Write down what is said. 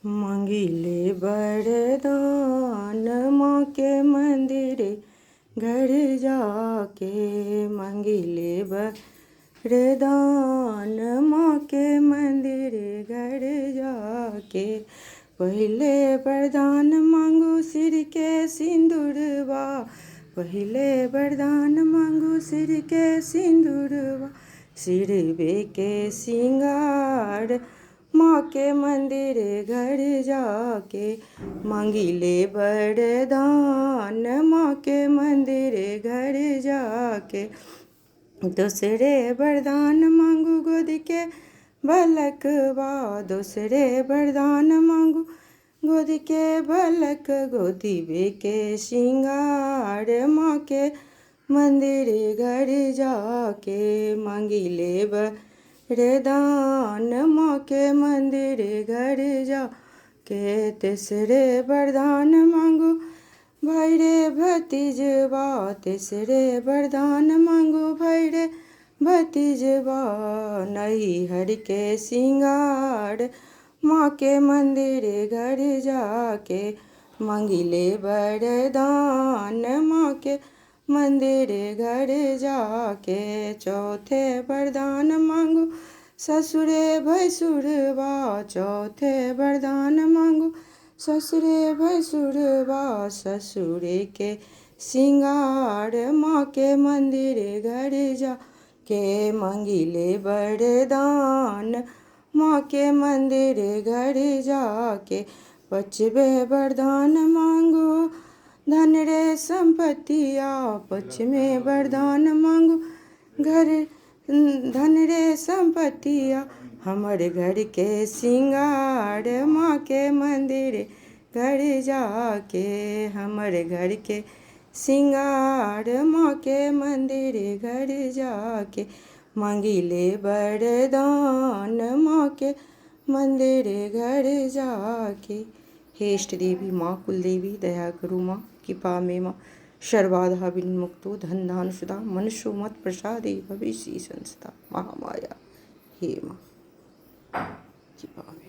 मांगिले वरदान माँ के मंदिरे घर जाके। मांगिले वरदान माँ के मंदिरे घर जाके। पहले वरदान मांगू सिर के सिंदूरवा। पहले वरदान मांगू सिर के सिंदूरवा। सिरवे के सिंगार माँ के मंदिर घर जाके। मांगिले वरदान माँ के मंदिर घर जाके। दूसरे वरदान मांगू गोद के बलकवा। दूसरे वरदान मांगू गोद के बलक। गोदीबे के सिंगार माँ के मंदिर घर जाके। मांगिले वरदान माँ के मंदिर घर जाके। तीसरे वरदान मांगू भाई रे भतीजवा। तीसरे वरदान मांगू भाई रे भतीजवा। नैहर के सिंगार माँ के मंदिर घर जाके। मांगिले वरदान माँ के मंदिर घर जाके। चौथे वरदान मांगू ससुरे भैसुरवा। चौथे वरदान मांगू ससुरे भैसुरवा। ससुरे के सिंगार माँ के मंदिर घर जाके। मांगिले वरदान माँ के मंदिर घर जाके। पचवे वरदान मांगू धन रे संपत्तिया। पचमे वरदान मांगू घर धन रे संपत्तिया। हमर घर के सिंगार माँ के मंदिर घर जाके। हमर घर के सिंगार माँ के मंदिर घर जाके। मांगिले वरदान माँ के मंदिर घर जाके। हे इष्ट देवी माँ कुल देवी दया करो माँ। कृपा में माँ सर्वाधा विन्मुक्तो धन धान सुधा मनुष्यो मत प्रसादे भविष्य संस्था महामाया। हे माँ कृपा में।